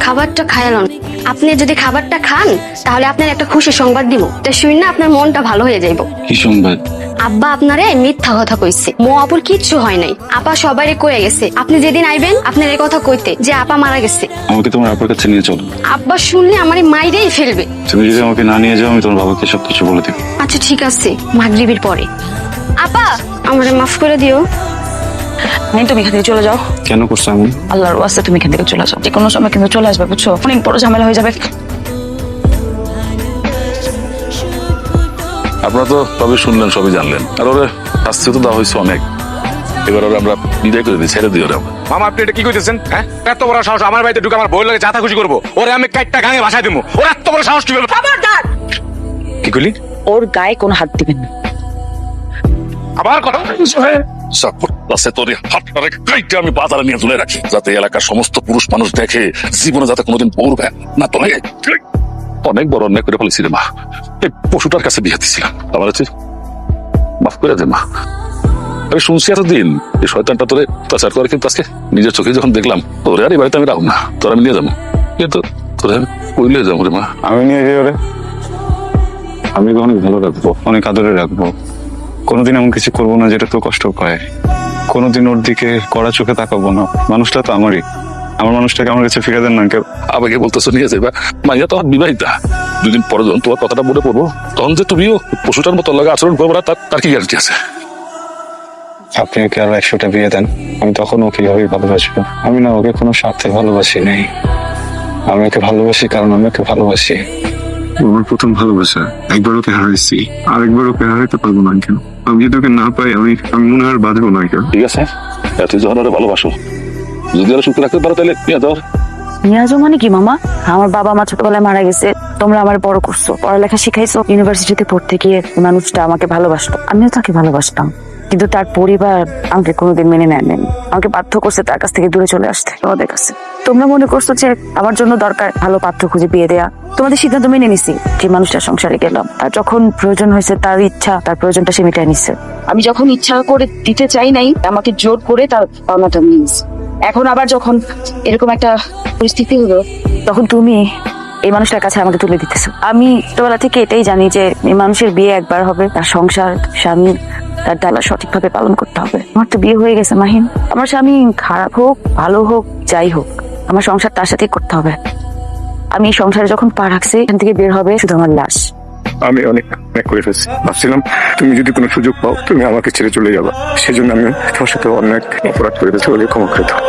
খাবারটা খায়ালন। আপনি যদি খাবারটা খান তাহলে আপনার একটা খুশি সংবাদ দিব, এটা শুন না আপনার মনটা ভালো হয়ে যাইব। কি সংবাদ? আব্বা আপনারে মিথ্যা কথা কইছে, মো আপুর কিচ্ছু হয় নাই। আপা সবাই কয়ে গেছে আপনি যেদিন আইবেন আপনার এই কথা কইতে যে আপা মারা গেছে। আমাকে তোমার আপার কাছে নিয়ে চলো। আব্বা শুনলে আমারই মাইরেই ফেলবে। তুমি যদি আমাকে না নিয়ে যাও আমি তোমার বাবাকে সবকিছু বলে দেবো। আচ্ছা ঠিক আছে, মাগরিবের পরে। আপা আমারে মাফ করে দিও। তুমি এখান থেকে চলে যাও। কেন করছো এমন? আল্লাহর ওয়াস্তে তুমি এখান থেকে চলে যাও, যে কোনো সময় কিন্তু চলে আসবে, বুঝছো? অনেক বড় ঝামেলা হয়ে যাবে। আপনারা তো সবই শুনলেন, সবই জানলেন, আর ওরে শাস্তি তো দেওয়া হয়েছে অনেক। এবার ওরা আমরা বিদায় করে দিই, ছেড়ে দিই ওরা। মামা আপনি এটা কি কইতেছেন? হ্যাঁ, এত বড় সাহস আমার বাড়িতে ঢুকে আমার বউয়ের লাগে যাতা খুশি করবো? ওরে আমি কাইটটা গাঙে ভাষায় দেবো। ওর এত বড় সাহস কি বলবো? খবরদার! কি করলি? ওর গায়ে কোনো হাত দিবেন না। আবার কথা আমি বাজারে নিয়ে তুলে রাখি, যাতে এলাকার সমস্ত পুরুষ মানুষ দেখে, জীবনে যাতে কোনোদিন পড়বে না। তো অনেক বড় অন্যায় করে ফেলেছি রে মা। এই পশুটার কাছে বিয়ে দিছিলাম, আমার হচ্ছে মাফ করে দে মা। আমি শুনছি এতদিন এই শয়তানটা তোরে প্রচার করে, কিন্তু আজকে নিজের চোখে যখন দেখলাম তোরে আর এই বাড়িতে আমি রাখবো না, তোর আমি নিয়ে যাবো। কিন্তু তোরে আমি কইলে যাবো রে মা। আমি নিয়ে যাই ওরে, আমি অনেক ভালো রাখবো, অনেক আদরে রাখবো। কোনোদিন এমন কিছু করবো না যেটা তো কষ্ট পায়। কোনোদিন ওর দিকে কড়া চোখে তাকাবো না। মানুষটা তো আমারই, আমার মানুষটাকে আমার কাছে ফিরে দেন না কেউ। আমাকে বলতেছো নিয়ে যাবা, মাইয়া তো আমার বিবাহিতা। দুদিন পরে যখন তোমার কথাটা মনে পড়বো, তখন যে তুমিও পশুটার মতো লাগে আচরণ করবো না, তার কি গ্যারান্টি আছে? আপনি ওকে আরো 100টা বিয়ে দেন, আমি তখন ওকে এইভাবেই ভালোবাসবো। আমি না ওকে কোনো স্বার্থে ভালোবাসি নেই, আমি ওকে ভালোবাসি কারণ আমি ওকে ভালোবাসি। আমার প্রথম ভালোবাসা, একবার ওকে হারাইছি, আরেকবার ওকে হারাইতে পারবো না কেন? আমি যদি ওকে না পাই আমি মনে হয় আর বাঁধবো না কেন। ঠিক আছে, এত যখন ওরা ভালোবাসো, যদি ওরা সুখে রাখতে পারো তাহলে নিয়ে যাও। নিয়াজও মানে কি মামা? আমার বাবা মা ছোটবেলায় মারা গেছে, তোমরা আমার বড় করছো, পড়ালেখা শিখাইছো, ইউনিভার্সিটিতে পড়তে গিয়ে মানুষটা আমাকে ভালোবাসতো, আমিও তাকে ভালোবাসতাম। কিন্তু তার পরিবার আমাকে কোনোদিন মেনে নেয়নি, আমাকে বাধ্য করছে তার কাছ থেকে দূরে চলে আসতে তোমাদের কাছে। তোমরা মনে করছো যে আমার জন্য দরকার ভালো পাত্র খুঁজে বিয়ে দেয়া, তোমাদের সিদ্ধান্ত মেনে নিছি। যে মানুষটার সংসারে গেলাম, তার যখন প্রয়োজন হয়েছে, তার ইচ্ছা, তার প্রয়োজনটা সে মিটাই নিচ্ছে। আমি যখন ইচ্ছা করে দিতে চাই নাই, আমাকে জোর করে তার পাওনাটা নিয়েছে। এখন আবার যখন এরকম একটা পরিস্থিতি হলো, তখন তুমি এই মানুষটার কাছে আমাকে তুলে দিতেছো। আমি ছোটবেলা থেকে এটাই জানি যে এই মানুষের বিয়ে একবার হবে, তার সংসার, স্বামী, তার ডালা সঠিকভাবে পালন করতে হবে। আমার তো বিয়ে হয়ে গেছে মাহিন, আমার স্বামী খারাপ হোক ভালো হোক যাই হোক, আমার সংসার তার সাথেই করতে হবে। আমি এই সংসারে যখন পা রাখছি, এখান থেকে বের হবে শুধু আমার লাশ। আমি অনেক করে ফেলছি, ভাবছিলাম তুমি যদি কোনো সুযোগ পাও তুমি আমাকে ছেড়ে চলে যাবা, সেজন্য আমি তোমার সাথে অনেক অপরাধ করে ফেলেছি, ক্ষমা করে দাও।